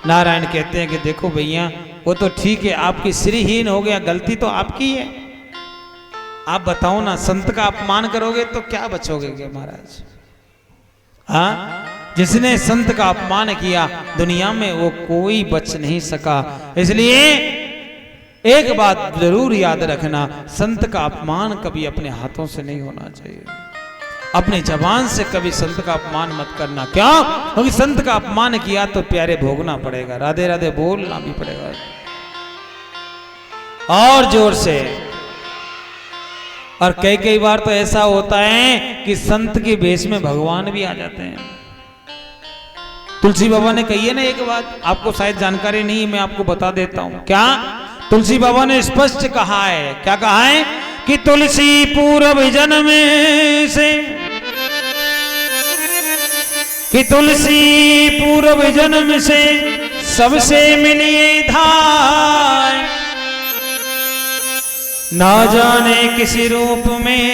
नारायण कहते हैं कि देखो भैया वो तो ठीक है, आपकी श्रीहीन हो गया, गलती तो आपकी है। आप बताओ ना, संत का अपमान करोगे तो क्या बचोगे क्या महाराज? हाँ, जिसने संत का अपमान किया दुनिया में वो कोई बच नहीं सका। इसलिए एक बात जरूर याद रखना, संत का अपमान कभी अपने हाथों से नहीं होना चाहिए। अपने जबान से कभी संत का अपमान मत करना। क्यों? क्योंकि संत का अपमान किया तो प्यारे भोगना पड़ेगा, राधे राधे बोलना भी पड़ेगा और जोर से। और कई कई बार तो ऐसा होता है कि संत के भेष में भगवान भी आ जाते हैं। तुलसी बाबा ने कही है ना एक बात, आपको शायद जानकारी नहीं है, मैं आपको बता देता हूं। क्या? तुलसी बाबा ने स्पष्ट कहा है, क्या कहा है? कि तुलसी पूर्व जन्म से, कि तुलसी पूर्व जन्म से सबसे मिली धाय, ना जाने किसी रूप में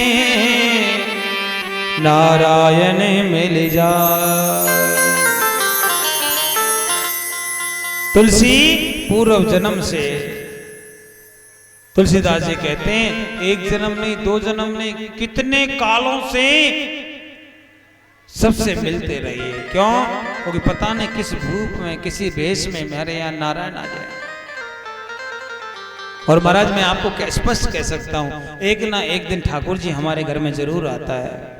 नारायण मिल जाए। तुलसी पूर्व जन्म से, तुलसीदास जी कहते हैं एक जन्म नहीं, दो जन्म नहीं, कितने कालों से सबसे मिलते रहिए। क्यों? क्योंकि पता नहीं किस रूप में, किसी भेष में मेरे यहाँ नारायण आ जाए। और महाराज मैं आपको क्या स्पष्ट कह सकता हूं, एक ना एक दिन ठाकुर जी हमारे घर में जरूर आता है।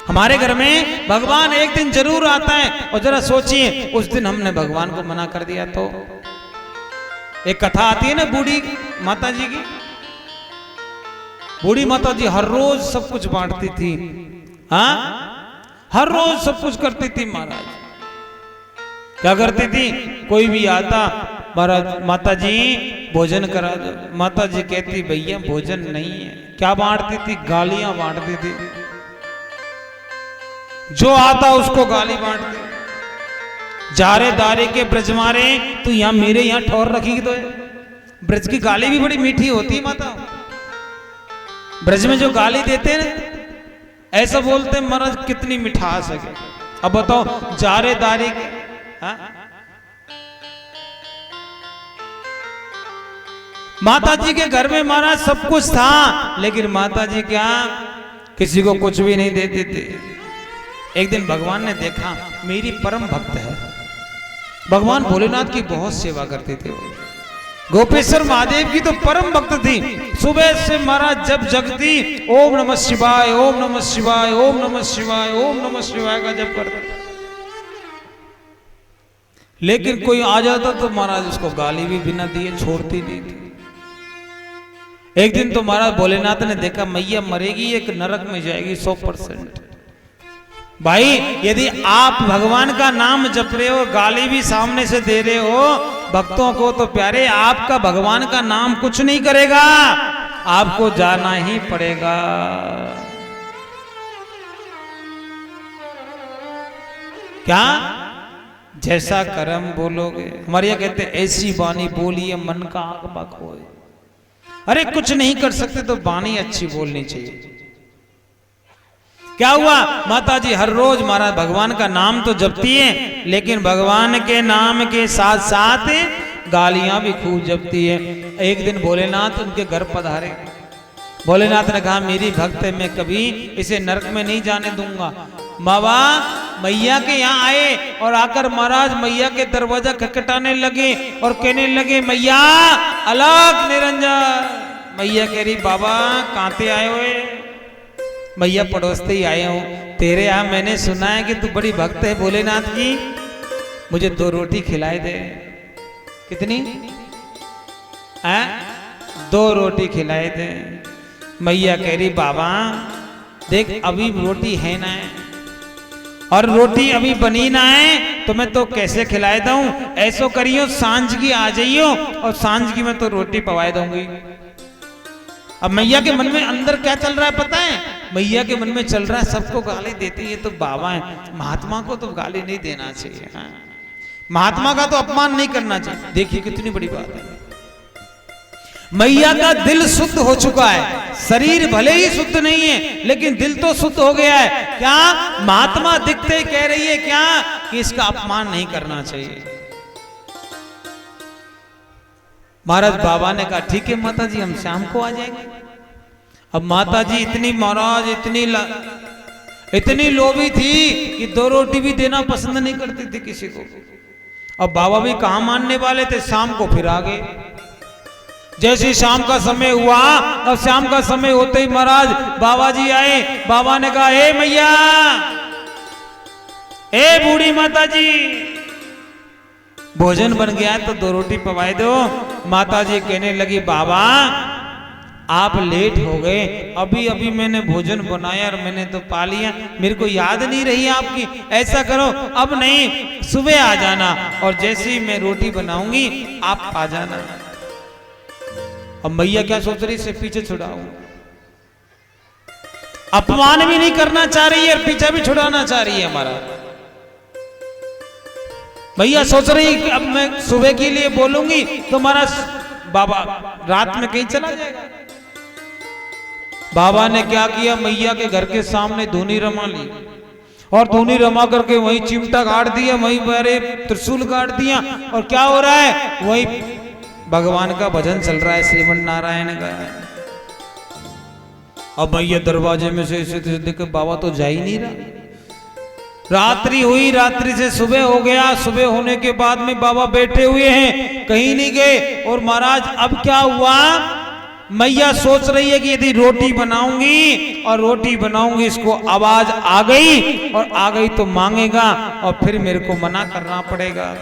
हमारे घर में भगवान एक दिन जरूर आता है। और जरा सोचिए, उस दिन हमने भगवान को मना कर दिया तो। एक कथा आती है ना बूढ़ी माता जी की। बूढ़ी माता जी हर रोज सब कुछ बांटती थी। हाँ, हर रोज सब कुछ करती थी महाराज। क्या करती थी? कोई भी आता, महाराज माता जी भोजन करा दो। माता जी कहती भैया भोजन नहीं है। क्या बांटती थी? गालियां बांटती थी। जो आता उसको गाली बांटती। जारे दारे के ब्रज मारे, तो यहां मेरे यहां ठौर रखी तो है। ब्रज की गाली भी बड़ी मीठी होती है माता। ब्रज में जो गाली देते हैं ना, ऐसा बोलते हैं महाराज कितनी मिठास है। अब बताओ, जारे दारे के, हाँ? माता जी के घर में महाराज सब कुछ था, लेकिन माता जी क्या किसी को कुछ भी नहीं देते थे। एक दिन भगवान ने देखा मेरी परम भक्त है। भगवान भोलेनाथ की बहुत सेवा करते थे। गोपेश्वर महादेव की तो परम भक्त थी। सुबह से महाराज जब जगती ओम नमः शिवाय, ओम नमः शिवाय, ओम नमः शिवाय, ओम नमः शिवाय का जप करते। लेकिन कोई आ जाता तो महाराज उसको गाली भी बिना दिए छोड़ती नहीं थी। एक दिन तो महाराज भोलेनाथ ने देखा मैया मरेगी, एक नरक में जाएगी 100%। भाई यदि आप भगवान का नाम जप रहे हो, गाली भी सामने से दे रहे हो भक्तों को, तो प्यारे आपका भगवान का नाम कुछ नहीं करेगा, आपको जाना ही पड़ेगा। क्या? जैसा कर्म बोलोगे। हमारे यहाँ कहते ऐसी वाणी बोलिए मन का आग बक होए। अरे कुछ नहीं कर सकते तो वाणी अच्छी बोलनी चाहिए। क्या हुआ? माता जी हर रोज महाराज भगवान का नाम तो जपती है, लेकिन भगवान के नाम के साथ साथ गालियां भी खूब जपती है। एक दिन भोलेनाथ उनके घर पधारे। भोलेनाथ ने कहा मेरी भक्त है, मैं कभी इसे नरक में नहीं जाने दूंगा। बाबा मैया के यहाँ आए और आकर महाराज मैया के दरवाजा खटखटाने लगे और कहने लगे मैया अलग निरंजन। मैया कह रही बाबा कांते आए हुए? मैया पड़ोसते ही आए हूं। तेरे यहाँ मैंने सुना है कि तू बड़ी भक्त है भोलेनाथ की, मुझे 2 रोटी खिलाए दे। कितनी? 2 रोटी खिलाए दे। मैया कह रही बाबा देख अभी रोटी है ना है, और रोटी अभी बनी ना है तो मैं तो कैसे खिलाए दूं। ऐसो करियो सांझ की आ जाइयो और सांझ की मैं तो रोटी पवाए दूंगी। अब मैया के मन में अंदर क्या चल रहा है पता है? मैया के मन में चल रहा है सबको गाली देती है तो बाबा है, महात्मा को तो गाली नहीं देना चाहिए। हाँ? महात्मा का तो अपमान नहीं करना चाहिए। देखिए कितनी बड़ी बात है। मैया का दिल शुद्ध हो चुका है, शरीर भले ही शुद्ध नहीं है लेकिन दिल तो शुद्ध हो गया है। क्या महात्मा दिखते ही कह रही है क्या कि इसका अपमान नहीं करना चाहिए। महाराज बाबा ने कहा ठीक है माता जी, हम शाम को आ जाएंगे। अब माता जी इतनी महाराज इतनी लोभी थी कि 2 रोटी भी देना पसंद नहीं करती थी किसी को। अब बाबा भी कहां मानने वाले थे, शाम को फिर आ गए। जैसे ही शाम का समय हुआ, अब शाम का समय होते ही महाराज बाबा जी आए। बाबा ने कहा ए मैया, ए बूढ़ी माता जी, भोजन बन गया तो 2 रोटी पवाए दो। माता जी कहने लगी बाबा आप लेट हो गए, अभी अभी मैंने भोजन बनाया और मैंने तो पा लिया, मेरे को याद नहीं रही आपकी। ऐसा करो अब नहीं, सुबह आ जाना और जैसे ही मैं रोटी बनाऊंगी आप आ जाना। अब मैया क्या सोच रही, से पीछे छुड़ाऊं, अपमान भी नहीं करना चाह रही है और पीछा भी छुड़ाना चाह रही है हमारा। भैया सोच रही है कि अब मैं सुबह के लिए बोलूंगी तो हमारा बाबा रात में कहीं चला जाएगा। बाबा ने क्या किया, मैया के घर के सामने धूनी रमा ली और धूनी रमा करके वहीं चिमटा गाड़ दिया, वहीं बड़े त्रिशूल गाड़ दिया। और क्या हो रहा है, वहीं भगवान का भजन चल रहा है, श्रीमन नारायण का। अब मैया दरवाजे में से ऐसे देखे बाबा तो जा ही नहीं रहा। रात्रि हुई, रात्रि से सुबह हो गया, सुबह होने के बाद में बाबा बैठे हुए हैं, कहीं नहीं गए। और महाराज अब क्या हुआ, मैया सोच रही है कि यदि रोटी बनाऊंगी और रोटी बनाऊंगी, इसको आवाज आ गई और आ गई तो मांगेगा और फिर मेरे को मना करना पड़ेगा।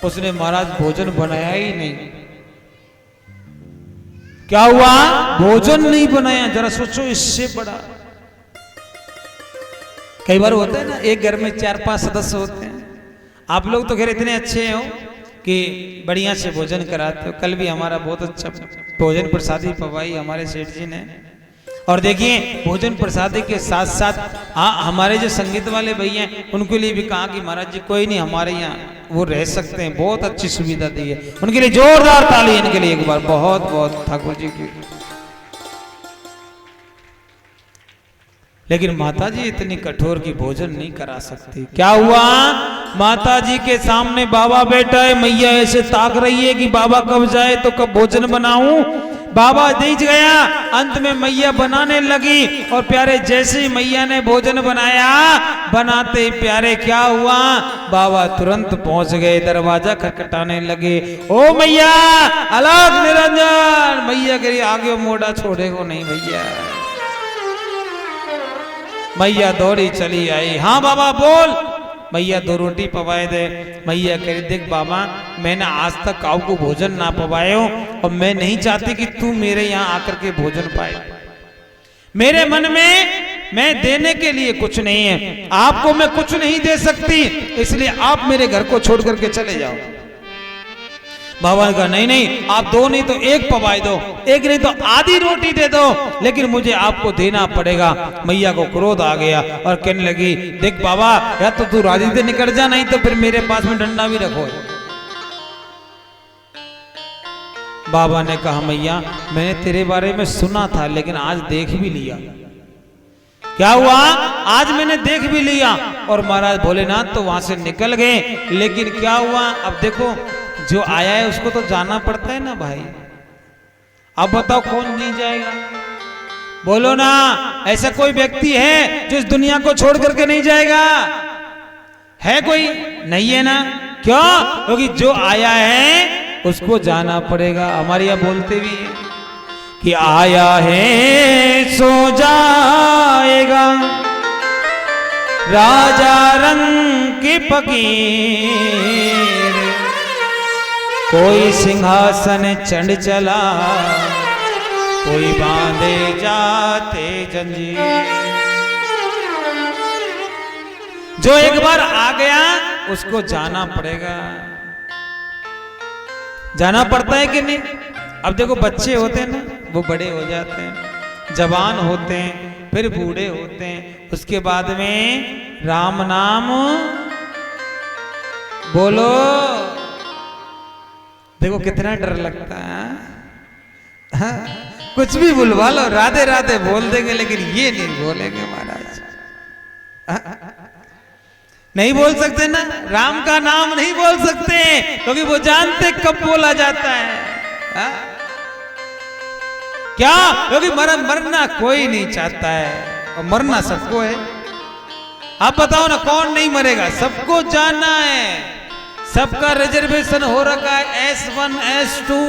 उसने महाराज भोजन बनाया ही नहीं। क्या हुआ, भोजन नहीं बनाया। जरा सोचो, इससे बड़ा कई बार होता है ना, एक घर में 4-5 सदस्य होते हैं। आप लोग तो खैर इतने अच्छे हो कि बढ़िया से भोजन कराते हो। कल भी हमारा बहुत अच्छा भोजन प्रसादी पवाई हमारे सेठ जी ने। और देखिए भोजन प्रसादी के साथ साथ हमारे जो संगीत वाले भैया हैं उनके लिए भी कहा कि महाराज जी कोई नहीं, हमारे यहाँ वो रह सकते हैं, बहुत अच्छी सुविधा दी है। उनके लिए जोरदार ताली, इनके लिए एक बार बहुत बहुत ठाकुर जी की। लेकिन माता जी इतनी कठोर की भोजन नहीं करा सकती। क्या हुआ, माता जी के सामने बाबा बैठा है, मैया ऐसे ताक रही है कि बाबा कब जाए तो कब भोजन बनाऊं। बाबा नहीं गया, अंत में मैया बनाने लगी और प्यारे जैसे ही मैया ने भोजन बनाया, बनाते ही प्यारे क्या हुआ, बाबा तुरंत पहुंच गए, दरवाजा खटखटाने लगे। ओ मैया, अलग निरंजन। मैया कह रही आगे मोड़ा छोड़ेगो नहीं भैया। मैया दौड़ी चली आई, हाँ बाबा बोल। मैया 2 रोटी पवाए दे। मैया कह रही देख बाबा, मैंने आज तक काऊ को भोजन ना पवाए हो और मैं नहीं चाहती कि तू मेरे यहाँ आकर के भोजन पाए। मेरे मन में मैं देने के लिए कुछ नहीं है, आपको मैं कुछ नहीं दे सकती, इसलिए आप मेरे घर को छोड़ करके चले जाओ। बाबा ने कहा नहीं नहीं, आप 2 नहीं तो 1 पवाए दो, 1 नहीं तो आधी रोटी दे दो, लेकिन मुझे आपको देना पड़ेगा। मैया को क्रोध आ गया और कहने लगी देख बाबा, या तो तू राजी से निकल जा, नहीं तो फिर मेरे पास में डंडा भी रखो। बाबा ने कहा मैया, मैंने तेरे बारे में सुना था लेकिन आज देख भी लिया। क्या हुआ, आज मैंने देख भी लिया। और महाराज भोलेनाथ तो वहां से निकल गए। लेकिन क्या हुआ, अब देखो जो आया है उसको तो जाना पड़ता है ना भाई। अब बताओ कौन नहीं जाएगा, बोलो ना। ऐसा कोई व्यक्ति है जो इस दुनिया को छोड़ करके नहीं जाएगा? है कोई? नहीं है ना। क्यों? क्योंकि जो आया है उसको जाना पड़ेगा। हमारे यहाँ बोलते भी है कि आया है सो जाएगा, राजा रंग की फकीर, कोई सिंहासन चढ़ चला, कोई बांधे जाते जंजीर। जो एक बार आ गया उसको जाना पड़ेगा। जाना पड़ता है कि नहीं? अब देखो बच्चे होते हैं ना, वो बड़े हो जाते हैं, जवान होते हैं, फिर बूढ़े होते हैं, उसके बाद में राम नाम बोलो। देखो कितना डर लगता है। हाँ? कुछ भी बुलवा लो, राधे राधे बोल देंगे, लेकिन ये नहीं बोलेंगे महाराज। नहीं बोल सकते ना, राम का नाम नहीं बोल सकते क्योंकि वो जानते कब बोला जाता है। हा? क्या? क्योंकि मरना कोई नहीं चाहता है और मरना सबको है। आप बताओ ना कौन नहीं मरेगा? सबको जाना है, सबका रिजर्वेशन हो रखा है S1 S2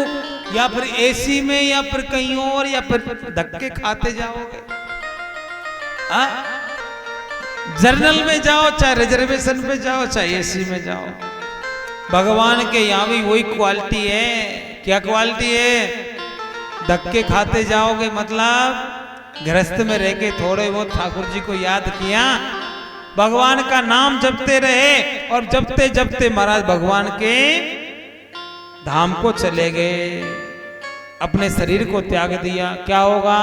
या फिर AC में या फिर कहीं और, या फिर धक्के खाते जाओगे। जर्नल में जाओ चाहे रिजर्वेशन पे जाओ चाहे AC में जाओ, भगवान के यहाँ भी वही क्वालिटी है। क्या क्वालिटी है? धक्के खाते जाओगे मतलब गृहस्थ में रह के थोड़े बहुत ठाकुर जी को याद किया, भगवान का नाम जपते रहे और जपते जपते महाराज भगवान के धाम को चले गए, अपने शरीर को त्याग दिया। क्या होगा?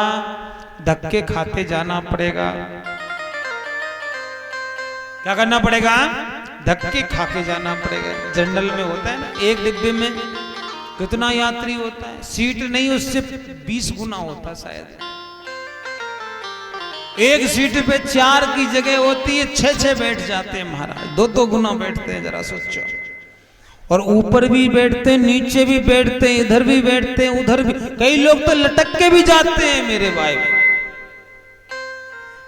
धक्के खाते जाना पड़ेगा। क्या करना पड़ेगा? धक्के खा के जाना पड़ेगा। जनरल में होता है ना, एक डिब्बे में कितना यात्री होता है, सीट नहीं उससे 20 गुना होता शायद। एक सीट पे 4 की जगह होती है, 6 बैठ जाते हैं महाराज, 2 गुना बैठते हैं। जरा सोचो, और ऊपर भी बैठते हैं, नीचे भी बैठते हैं, इधर भी बैठते हैं, उधर भी। कई लोग तो लटक के भी जाते हैं मेरे भाई।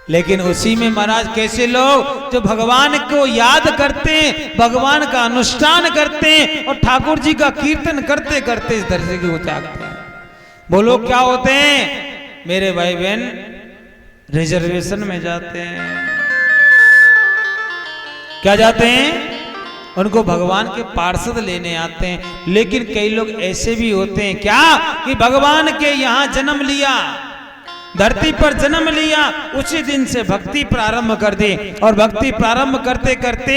लेकिन उसी में महाराज कैसे लोग जो भगवान को याद करते हैं, भगवान का अनुष्ठान करते हैं और ठाकुर जी का कीर्तन करते करते इस दर्जे को त्यागते हैं, वो लोग क्या होते हैं मेरे भाई बहन? रिजर्वेशन में जाते हैं। क्या जाते हैं? उनको भगवान के पार्षद लेने आते हैं। लेकिन कई लोग ऐसे भी होते हैं क्या कि भगवान के यहाँ जन्म लिया, धरती पर जन्म लिया, उसी दिन से भक्ति प्रारंभ कर दी और भक्ति प्रारंभ करते करते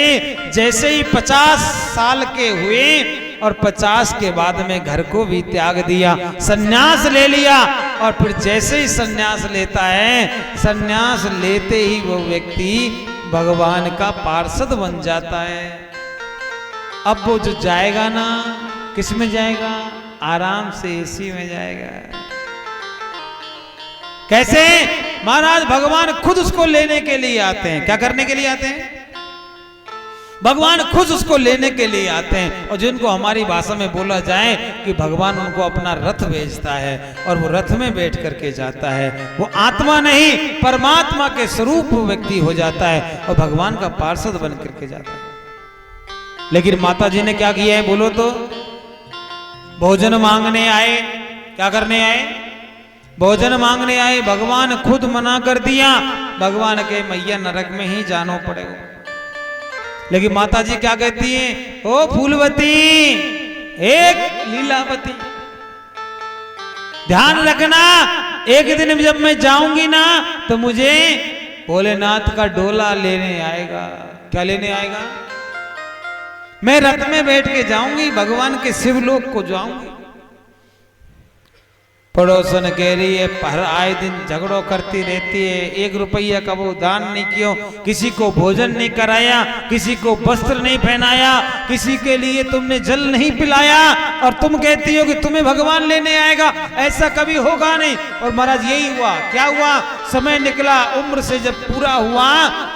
जैसे ही 50 साल के हुए और 50 के बाद में घर को भी त्याग दिया, सन्यास ले लिया। और फिर जैसे ही सन्यास लेता है, सन्यास लेते ही वो व्यक्ति भगवान का पार्षद बन जाता है। अब वो जो जाएगा ना, किस में जाएगा? आराम से AC में जाएगा। कैसे? महाराज भगवान खुद उसको लेने के लिए आते हैं। क्या करने के लिए आते हैं? भगवान खुद उसको लेने के लिए आते हैं। और जिनको हमारी भाषा में बोला जाए कि भगवान उनको अपना रथ भेजता है और वो रथ में बैठ करके जाता है। वो आत्मा नहीं परमात्मा के स्वरूप व्यक्ति हो जाता है और भगवान का पार्षद बन करके जाता है। लेकिन माता जी ने क्या किया है बोलो तो? भोजन मांगने आए। क्या करने आए? भोजन मांगने आए। भगवान खुद मना कर दिया, भगवान के मैया नरक में ही जानो पड़ेगा। लेकिन माता जी क्या कहती हैं? ओ फूलवती, एक लीलावती, ध्यान रखना, एक दिन जब मैं जाऊंगी ना तो मुझे भोलेनाथ का डोला लेने आएगा। क्या लेने आएगा? मैं रथ में बैठ के जाऊंगी, भगवान के शिवलोक को जाऊंगी। पड़ोसन कह रही है हर आए दिन झगड़ों करती रहती है, 1 रुपया का वो दान नहीं किया, किसी को भोजन नहीं कराया, किसी को वस्त्र नहीं पहनाया, किसी के लिए तुमने जल नहीं पिलाया और तुम कहती हो कि तुम्हें भगवान लेने आएगा। ऐसा कभी होगा नहीं। और महाराज यही हुआ। क्या हुआ? समय निकला, उम्र से जब पूरा हुआ,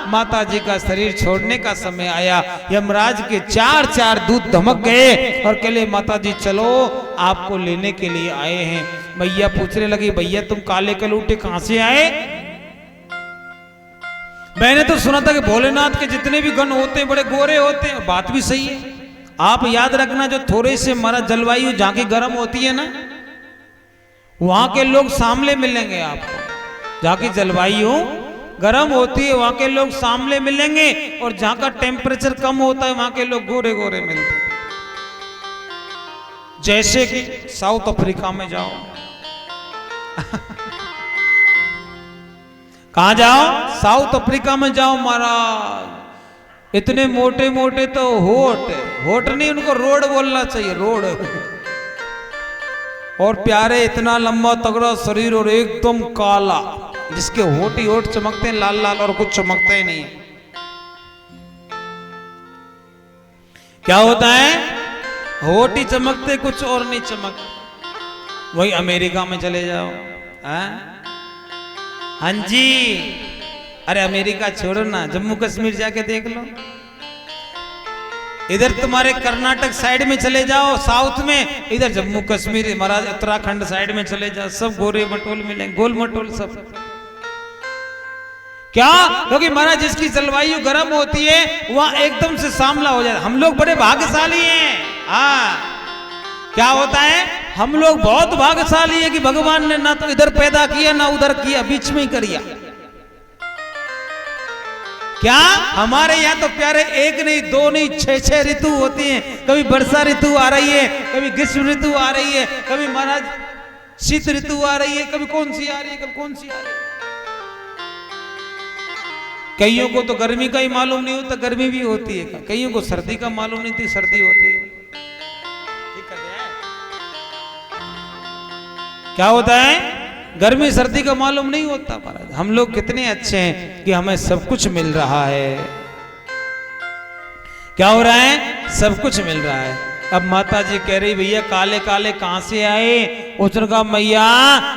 माता जी का शरीर छोड़ने का समय आया, यमराज के 4 दूत धमक गए और कहले माता जी चलो, आपको लेने के लिए आए हैं। भैया पूछने लगी, भैया तुम काले कलूटे कहां से आए? मैंने तो सुना था कि भोलेनाथ के जितने भी गण होते हैं बड़े गोरे होते हैं। बात भी सही है। आप याद रखना, जो थोड़े से हमारा जलवायु जहां की गर्म होती है ना, वहां के लोग सामले मिलेंगे आपको। जहां की जलवायु गर्म होती है वहां के लोग सामले मिलेंगे और जहां का टेम्परेचर कम होता है वहां के लोग गोरे गोरे मिलते हैं। जैसे कि साउथ अफ्रीका में जाओ कहां जाओ? साउथ अफ्रीका में जाओ महाराज, इतने मोटे मोटे तो होठ नहीं, उनको रोड बोलना चाहिए, रोड। और प्यारे इतना लंबा तगड़ा शरीर और एकदम काला, जिसके होठ ही होठ चमकते हैं लाल लाल और कुछ चमकता ही नहीं। क्या होता है? होठ ही चमकते, कुछ और नहीं चमकते। वही अमेरिका में चले जाओ। हाँ जी, अरे अमेरिका छोड़ो ना, जम्मू कश्मीर जाके देख लो। इधर तुम्हारे कर्नाटक साइड में चले जाओ, साउथ में, इधर जम्मू कश्मीर महाराज उत्तराखंड साइड में चले जाओ, सब गोरे मटोल मिलेंगे, गोल मटोल सब। क्या? क्योंकि महाराज जिसकी जलवायु गर्म होती है वहां एकदम से सांवला हो जाता है। हम लोग बड़े भाग्यशाली हैं। हाँ, क्या होता है, हम लोग बहुत भाग्यशाली है कि भगवान ने ना तो इधर पैदा किया ना उधर किया, बीच में ही किया। क्या हमारे यहाँ तो प्यारे एक नहीं दो नहीं 6 ऋतु होती हैं। कभी वर्षा ऋतु आ रही है, कभी ग्रीष्म ऋतु आ रही है, कभी महाराज शीत ऋतु आ रही है, कभी कौन सी आ रही है, कभी कौन सी आ रही है। कईयों को तो गर्मी का ही मालूम नहीं होता, गर्मी भी होती है। कईयों को सर्दी का मालूम नहीं थी, सर्दी होती है। क्या होता है, गर्मी सर्दी का मालूम नहीं होता। महाराज हम लोग कितने अच्छे हैं कि हमें सब कुछ मिल रहा है। क्या हो रहा है, सब कुछ मिल रहा है। अब माता जी कह रही भैया काले काले कहां से आए? उसने कहा मैया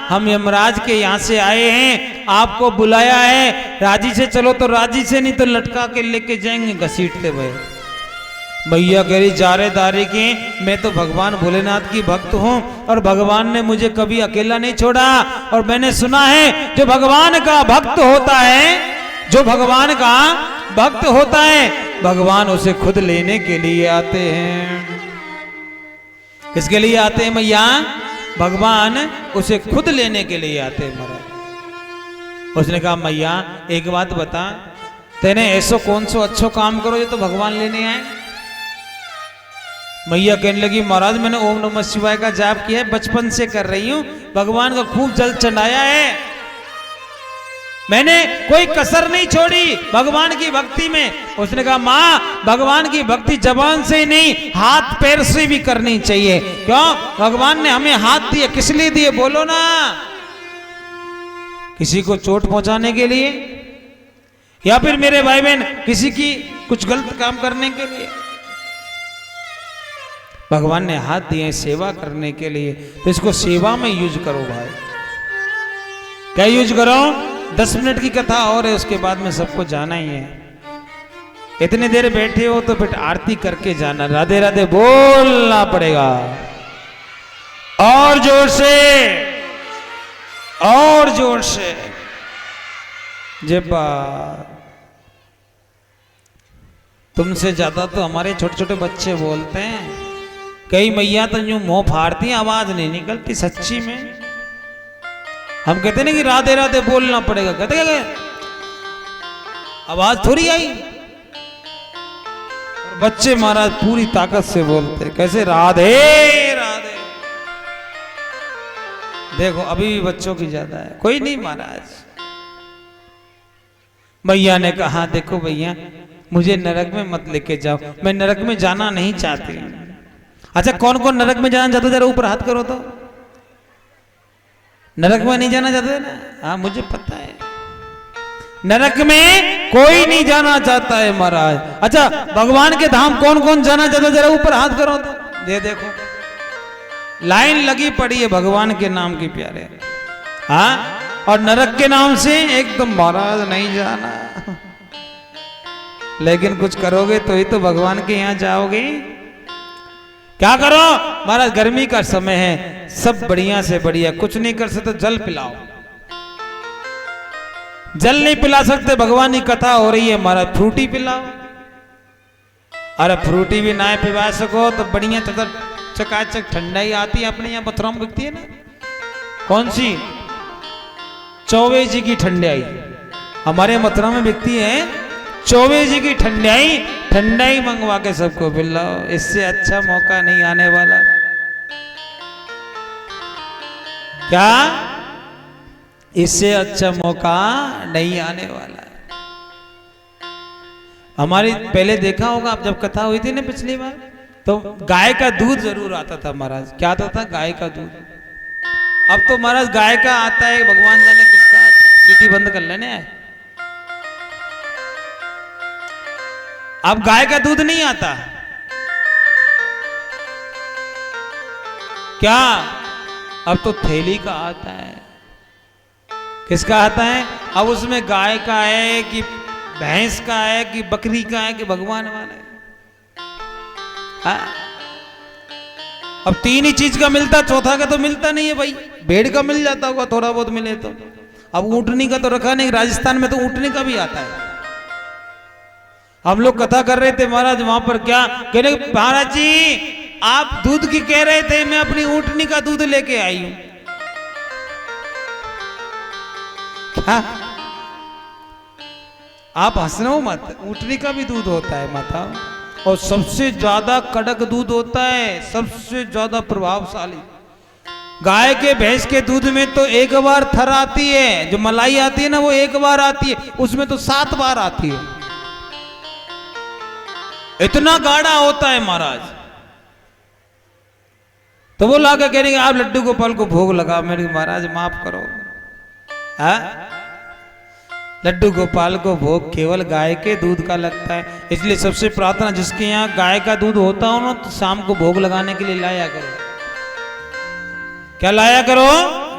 हम यमराज के यहाँ से आए हैं, आपको बुलाया है, राजी से चलो तो राजी से, नहीं तो लटका के लेके जाएंगे घसीटते हुए। भैया कह रही जारेदारी की, मैं तो भगवान भोलेनाथ की भक्त हूँ और भगवान ने मुझे कभी अकेला नहीं छोड़ा। और मैंने सुना है जो भगवान का भक्त होता है, जो भगवान का भक्त होता है, भगवान उसे खुद लेने के लिए आते हैं। किसके लिए आते हैं मैया? भगवान उसे खुद लेने के लिए आते हैं। महाराज उसने कहा मैया एक बात बता, तेने ऐसो कौन सो अच्छो काम करो जो तो भगवान लेने आए? मैया कहने लगी महाराज मैंने ओम नमः शिवाय का जाप किया है, बचपन से कर रही हूं, भगवान का खूब जल चढ़ाया है, मैंने कोई कसर नहीं छोड़ी भगवान की भक्ति में। उसने कहा माँ भगवान की भक्ति जबान से ही नहीं हाथ पैर से भी करनी चाहिए। क्यों? भगवान ने हमें हाथ दिए, किस लिए दिए बोलो ना? किसी को चोट पहुंचाने के लिए, या फिर मेरे भाई बहन किसी की कुछ गलत काम करने के लिए? भगवान ने हाथ दिए सेवा करने के लिए, तो इसको सेवा में यूज करो भाई। क्या यूज करो? 10 मिनट की कथा और है, उसके बाद में सबको जाना ही है। इतनी देर बैठे हो तो फिर आरती करके जाना, राधे राधे बोलना पड़ेगा और जोर से, और जोर से। जय तुमसे ज्यादा तो हमारे छोटे छोटे बच्चे बोलते हैं। कई मैया तो यूं मुंह फाड़ती हैं, आवाज नहीं निकलती। सच्ची में हम कहते ना कि राधे राधे बोलना पड़ेगा, कहते क्या आवाज थोड़ी आई। और बच्चे महाराज पूरी ताकत से बोलते, कैसे राधे राधे। देखो अभी भी बच्चों की ज्यादा है। कोई नहीं महाराज, मैया ने कहा देखो भैया मुझे नरक में मत लेके जाओ, मैं नरक में जाना नहीं चाहती। अच्छा कौन कौन नरक में जाना चाहते? जरा ऊपर हाथ करो तो। नरक में नहीं जाना चाहते ना? हाँ मुझे पता है, नरक में कोई नहीं जाना चाहता है महाराज। अच्छा भगवान के धाम कौन कौन जाना चाहता है? जरा ऊपर हाथ करो तो। ये देखो लाइन लगी पड़ी है भगवान के नाम की प्यारे। हाँ और नरक के नाम से एकदम महाराज नहीं जाना, लेकिन कुछ करोगे तो ही तो भगवान के यहां जाओगे। क्या करो महाराज? गर्मी का समय है, सब बढ़िया से बढ़िया, कुछ नहीं कर सकते जल पिलाओ। जल नहीं पिला सकते, भगवान की कथा हो रही है महाराज, फ्रूटी पिलाओ। अरे फ्रूटी भी ना पिला सको तो बढ़िया चकाचक ठंडाई आती है। अपने यहाँ मथुरा में बिकती है ना, कौन सी? चौबे जी की ठंडाई हमारे मथुरा में बिकती है। चौबे जी की ठंडाई, ठंडाई मंगवा के सबको पिलाओ। इससे अच्छा मौका नहीं आने वाला। क्या? इससे अच्छा मौका नहीं आने वाला। हमारी पहले देखा होगा आप, जब कथा हुई थी ना पिछली बार, तो गाय का दूध जरूर आता था महाराज। क्या आता था? गाय का दूध। अब तो महाराज गाय का आता है, भगवान जाने किसका आता है। सीटी बंद कर लेने। अब गाय का दूध नहीं आता। क्या? अब तो थैली का आता है। किसका आता है? अब उसमें गाय का है कि भैंस का है कि बकरी का है कि भगवान वाला है। हाँ? अब 3 ही चीज का मिलता, चौथा का तो मिलता नहीं है भाई। भेड़ का मिल जाता होगा थोड़ा बहुत मिले तो। अब ऊँटनी का तो रखा नहीं, राजस्थान में तो ऊँटनी का भी आता है। हम लोग कथा कर रहे थे महाराज वहां पर, क्या कह रहे महाराज जी आप दूध की कह रहे थे, मैं अपनी ऊँटनी का दूध लेके आई हूं। क्या आप हंस रहे हो मत, ऊँटनी का भी दूध होता है माता, और सबसे ज्यादा कड़क दूध होता है, सबसे ज्यादा प्रभावशाली। गाय के भैंस के दूध में तो एक बार थर आती है, जो मलाई आती है ना वो एक बार आती है, उसमें तो 7 बार आती है। इतना गाढ़ा होता है महाराज। तो वो लाकर कह रहे आप लड्डू गोपाल को भोग लगा। मेरे महाराज माफ करो, है लड्डू गोपाल को भोग केवल गाय के दूध का लगता है। इसलिए सबसे प्रार्थना, जिसके यहाँ गाय का दूध होता हो ना, तो शाम को भोग लगाने के लिए लाया करो। क्या लाया करो?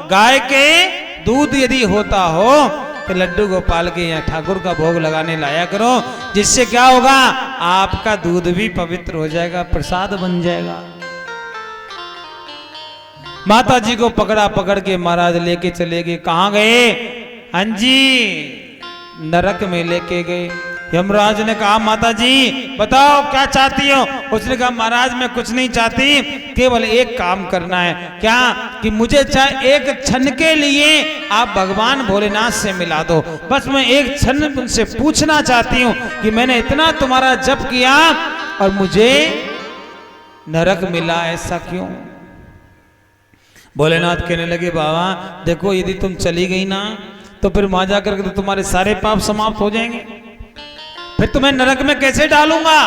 गाय के दूध यदि होता हो तो लड्डू गोपाल के यहाँ ठाकुर का भोग लगाने लाया करो। जिससे क्या होगा, आपका दूध भी पवित्र हो जाएगा, प्रसाद बन जाएगा। माता जी को पकड़ा पकड़ के महाराज लेके चले गए। कहाँ गए? हाँ जी, नरक में लेके गए। यमराज ने कहा माता जी बताओ क्या चाहती हो? उसने कहा महाराज मैं कुछ नहीं चाहती, केवल एक काम करना है। क्या? कि मुझे चाहे एक क्षण के लिए आप भगवान भोलेनाथ से मिला दो। बस मैं एक क्षण उनसे पूछना चाहती हूँ कि मैंने इतना तुम्हारा जप किया और मुझे नरक मिला, ऐसा क्यों? भोलेनाथ कहने लगे बाबा देखो, यदि तुम चली गई ना तो फिर वहां जाकर तो तुम्हारे सारे पाप समाप्त हो जाएंगे, फिर तुम्हें नरक में कैसे डालूंगा?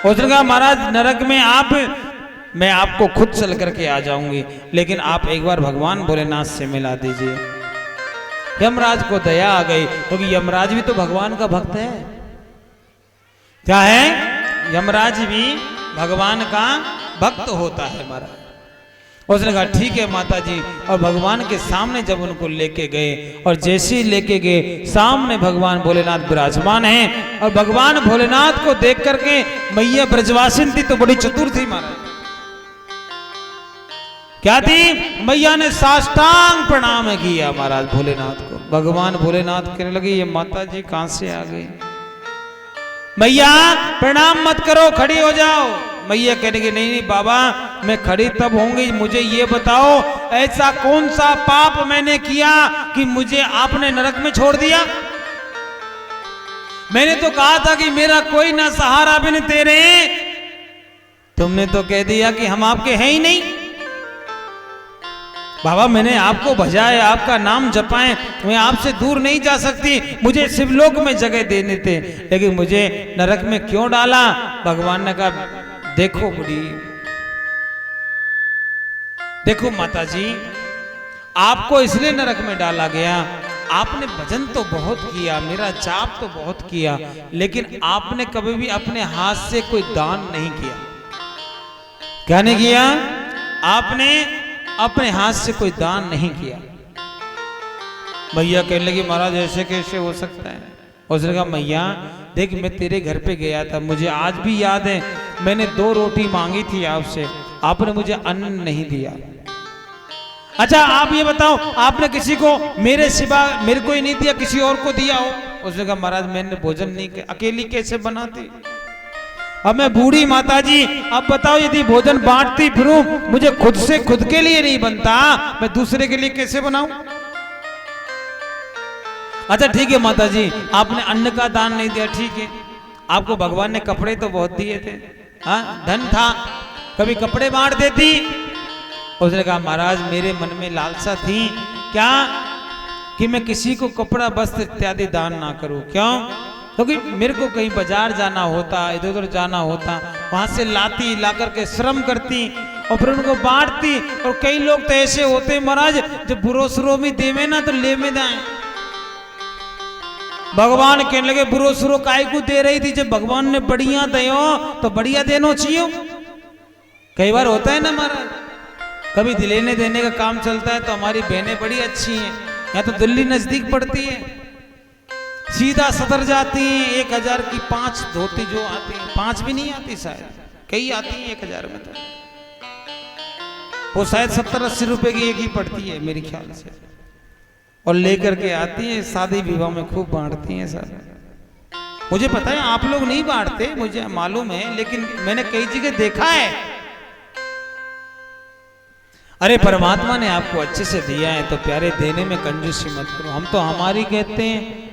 उसने कहा महाराज नरक में मैं आपको खुद चल करके आ जाऊंगी, लेकिन आप एक बार भगवान भोलेनाथ से मिला दीजिए। यमराज को दया आ गई, क्योंकि यमराज भी तो भगवान का भक्त है। क्या है? यमराज भी भगवान का भक्त होता है महाराज। उसने कहा ठीक है माता जी, और भगवान के सामने जब उनको लेके गए, और जैसे ही लेके गए सामने भगवान भोलेनाथ विराजमान हैं, और भगवान भोलेनाथ को देख करके मैया ब्रजवासिन थी तो बड़ी चतुर थी महाराज। क्या थी? मैया ने साष्टांग प्रणाम किया महाराज भोलेनाथ को। भगवान भोलेनाथ कहने लगे ये माता जी कहां से आ गई? मैया प्रणाम मत करो, खड़ी हो जाओ। मैया कहने की नहीं नहीं बाबा मैं खड़ी तब होंगी, मुझे ये बताओ ऐसा कौन सा पाप मैंने किया कि मुझे आपने नरक में छोड़ दिया? मैंने तो कहा था कि मेरा कोई ना सहारा बिन तेरे, तुमने तो कह दिया कि हम आपके हैं ही नहीं। बाबा मैंने आपको भजाए, आपका नाम जपाए, मैं आपसे दूर नहीं जा सकती, मुझे शिवलोक में जगह देने थे, लेकिन मुझे नरक में क्यों डाला? भगवान ने कहा देखो बुढ़ी, देखो माता जी आपको इसलिए नरक में डाला गया, आपने भजन तो बहुत किया, मेरा जाप तो बहुत किया, लेकिन आपने कभी भी अपने हाथ से कोई दान नहीं किया। क्या नहीं किया? आपने अपने हाथ से कोई दान नहीं किया। मैया कहने लगी महाराज ऐसे कैसे हो सकता है? उसने कहा मैया देख मैं तेरे घर पे गया था, मुझे आज भी याद है, मैंने 2 रोटी मांगी थी आपसे, आपने मुझे अन्न नहीं दिया। अच्छा आप ये बताओ आपने किसी को मेरे सिवा मेरे को ही नहीं दिया, किसी और को दिया हो? उसने कहा महाराज मैंने भोजन नहीं किया, अकेली कैसे बनाती? अब मैं बूढ़ी माता जी, अब बताओ यदि भोजन बांटती फिरूं, मुझे खुद से खुद के लिए नहीं बनता, मैं दूसरे के लिए कैसे बनाऊं? अच्छा ठीक है माता जी आपने अन्न का दान नहीं दिया, ठीक है, आपको भगवान ने कपड़े तो बहुत दिए थे, हाँ धन था, कभी कपड़े बांट देती? उसने कहा महाराज मेरे मन में लालसा थी क्या कि मैं किसी को कपड़ा वस्त्र इत्यादि दान ना करूं। क्यों? क्योंकि मेरे को कहीं बाजार जाना होता, इधर उधर जाना होता, वहां से लाती, ला करके श्रम करती और फिर उनको बांटती। और कई लोग तो ऐसे होते महाराज जब बुरो सुरो में देवे ना तो ले में दाए। भगवान कहने लगे बुरो सुरो काय को दे रही थी, जब भगवान ने बढ़िया दयो तो बढ़िया देना चाहिए। कई बार होता है ना महाराज, कभी लेने देने का काम चलता है तो हमारी बहनें बड़ी अच्छी हैं, यहाँ तो दिल्ली नजदीक पड़ती है, सीधा सदर जाती हैं, 1000 की 5 धोती जो आती है, 5 भी नहीं आती शायद, कई आती हैं 1000 में, तो वो शायद 70-80 रुपए की एक ही पड़ती है मेरे ख्याल से, और लेकर के आती हैं, शादी विवाह में खूब बांटती हैं सर। मुझे पता है आप लोग नहीं बांटते, मुझे मालूम है, लेकिन मैंने कई जगह देखा है। अरे परमात्मा ने आपको अच्छे से दिया है तो प्यारे देने में कंजूसी मत करो। हम तो हमारी कहते हैं,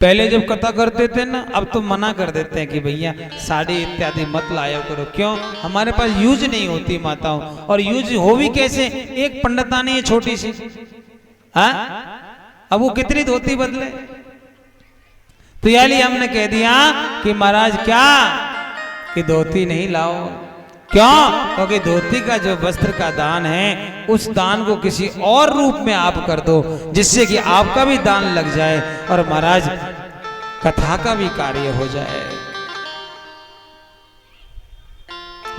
पहले जब कथा करते थे ना, अब तो मना कर देते हैं कि भैया साड़ी इत्यादि मत लाया करो। क्यों? हमारे पास यूज नहीं होती माताओं, और यूज हो भी कैसे, एक पंडितानी है छोटी सी, हाँ, अब वो कितनी धोती बदले। तो यानी हमने कह दिया कि महाराज क्या कि धोती नहीं लाओ। क्यों? क्योंकि धोती का जो वस्त्र का दान है, उस दान को किसी और रूप में आप कर दो, जिससे कि आपका भी दान लग जाए और महाराज कथा का भी कार्य हो जाए।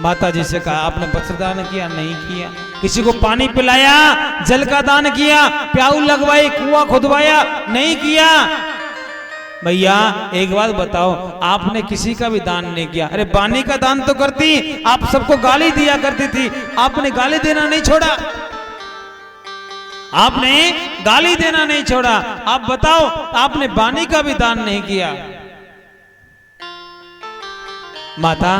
माता जी से कहा आपने वस्त्र दान किया? नहीं किया। किसी को पानी पिलाया, जल का दान किया, प्याऊ लगवाई, कुआं खुदवाया? नहीं किया। भैया एक बात बताओ, आपने किसी का भी दान नहीं किया। अरे बानी का दान तो करती, आप सबको गाली दिया करती थी, आपने गाली देना नहीं छोड़ा, आपने गाली देना नहीं छोड़ा। आप बताओ, आपने बानी का भी दान नहीं किया। माता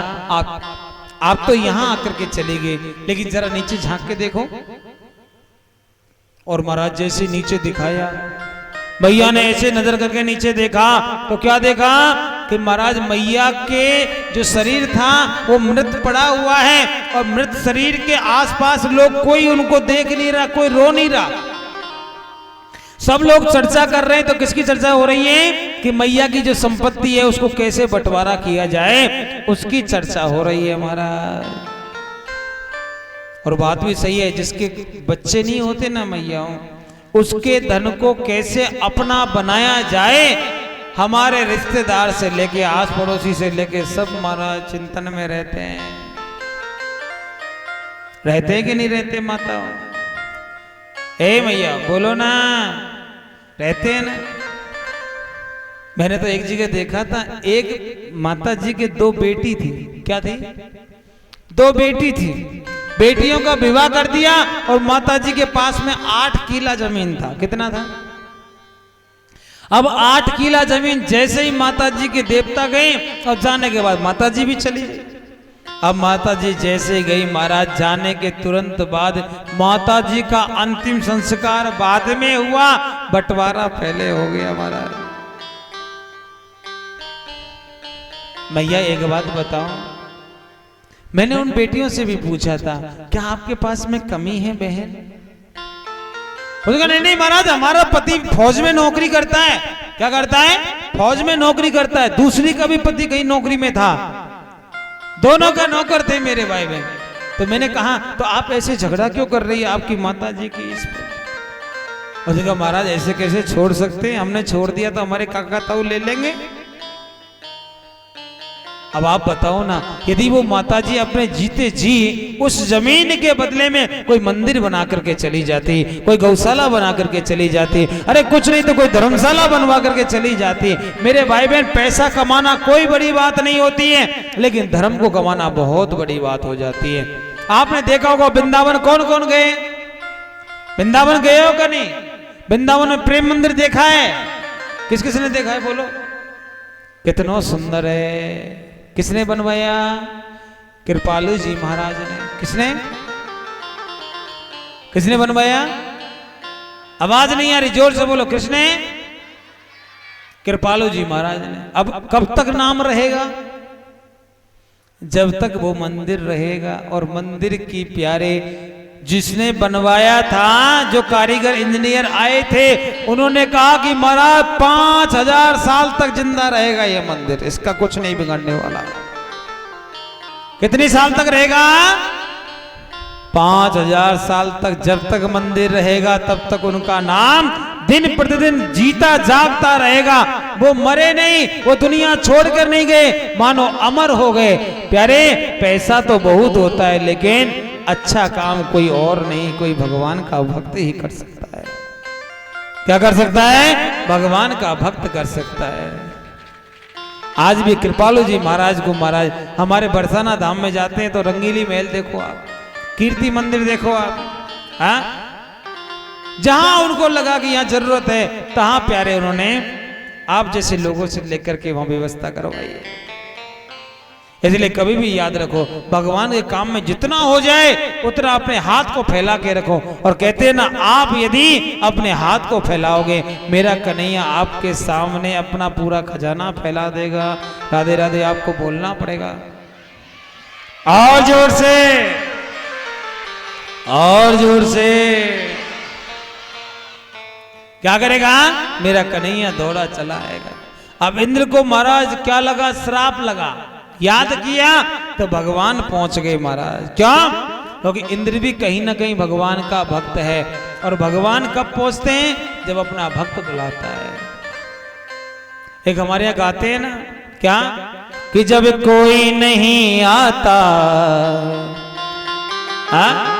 आप तो यहां आकर के चली गई, लेकिन जरा नीचे झांक के देखो। और महाराज जैसे नीचे दिखाया, भैया ने ऐसे नजर करके नीचे देखा तो क्या देखा कि महाराज मैया के जो शरीर था वो मृत पड़ा हुआ है, और मृत शरीर के आसपास लोग, कोई उनको देख नहीं रहा, कोई रो नहीं रहा। सब लोग चर्चा कर रहे हैं। तो किसकी चर्चा हो रही है? कि मैया की जो संपत्ति है उसको कैसे बंटवारा किया जाए, उसकी चर्चा हो रही है महाराज। और बात भी सही है, जिसके बच्चे नहीं होते ना मैयाओं, उसके धन को कैसे अपना बनाया जाए, हमारे रिश्तेदार से लेके आस पड़ोसी से लेके सब महाराज चिंतन में रहते हैं। रहते हैं कि नहीं रहते माता? ए मैया बोलो ना, रहते हैं ना? मैंने तो एक जगह देखा था, एक माता जी के 2 बेटी थी। क्या थी? 2 बेटी थी। बेटियों का विवाह कर दिया, और माता जी के पास में 8 किला जमीन था। कितना था? अब 8 किला जमीन, जैसे ही माता जी के देवता गए और जाने के बाद माता जी भी चली गई। अब माता जी जैसे गई महाराज, जाने के तुरंत बाद माता जी का अंतिम संस्कार बाद में हुआ, बंटवारा पहले हो गया महाराज। मैया एक बात बताओ, मैंने उन बेटियों से भी पूछा था, क्या आपके पास में कमी है बहन? उसने कहा नहीं महाराज, हमारा पति फौज में नौकरी करता है। क्या करता है? फौज में नौकरी करता है। दूसरी का भी पति कहीं नौकरी में था, दोनों का नौकर थे मेरे भाई बहन। तो मैंने कहा तो आप ऐसे झगड़ा क्यों कर रही है आपकी माता जी की इस पर? उसने कहा महाराज ऐसे कैसे छोड़ सकते हैं, हमने छोड़ दिया तो हमारे काका ताऊ ले लेंगे। अब आप बताओ ना, यदि वो माताजी अपने जीते जी उस जमीन के बदले में कोई मंदिर बना करके चली जाती, कोई गौशाला बना करके चली जाती, अरे कुछ नहीं तो कोई धर्मशाला बनवा करके चली जाती। मेरे भाई बहन, पैसा कमाना कोई बड़ी बात नहीं होती है, लेकिन धर्म को कमाना बहुत बड़ी बात हो जाती है। आपने देखा होगा वृंदावन कौन कौन गए? वृंदावन गए हो क्या नहीं? वृंदावन में प्रेम मंदिर देखा है? किस किसने देखा है बोलो? कितना सुंदर है। किसने बनवाया? कृपालु जी महाराज ने। किसने? किसने बनवाया? आवाज नहीं आ रही, जोर से बोलो। किसने? कृपालु जी महाराज ने। अब कब तक नाम रहेगा? जब तक वो मंदिर रहेगा। और मंदिर की प्यारे जिसने बनवाया था, जो कारीगर इंजीनियर आए थे, उन्होंने कहा कि महाराज 5000 साल तक जिंदा रहेगा ये मंदिर, इसका कुछ नहीं बिगड़ने वाला। कितनी साल तक रहेगा? 5000 साल तक। जब तक मंदिर रहेगा तब तक उनका नाम दिन प्रतिदिन जीता जागता रहेगा। वो मरे नहीं, वो दुनिया छोड़कर नहीं गए, मानो अमर हो गए। प्यारे, पैसा तो बहुत होता है, लेकिन अच्छा काम कोई और नहीं, कोई भगवान का भक्त ही कर सकता है। क्या कर सकता है? भगवान का भक्त कर सकता है। आज भी कृपालु जी महाराज को, महाराज हमारे बरसाना धाम में जाते हैं तो रंगीली महल देखो आप, कीर्ति मंदिर देखो आप, हाँ जहां उनको लगा कि यहाँ जरूरत है तहां प्यारे उन्होंने आप जैसे लोगों से लेकर के वहां व्यवस्था करवाई है। इसलिए कभी भी याद रखो, भगवान के काम में जितना हो जाए उतना अपने हाथ को फैला के रखो। और कहते हैं ना, आप यदि अपने हाथ को फैलाओगे, मेरा कन्हैया आपके सामने अपना पूरा खजाना फैला देगा। राधे राधे आपको बोलना पड़ेगा और जोर से, और जोर से। क्या करेगा? मेरा कन्हैया दौड़ा चला आएगा। अब इंद्र को महाराज क्या लगा? श्राप लगा। याद किया तो भगवान पहुंच गए महाराज। क्या? क्योंकि इंद्र भी कहीं ना कहीं भगवान का भक्त है। और भगवान कब पहुंचते हैं? जब अपना भक्त बुलाता है। एक हमारे यहाँ गाते हैं ना, क्या कि जब कोई नहीं आता, हाँ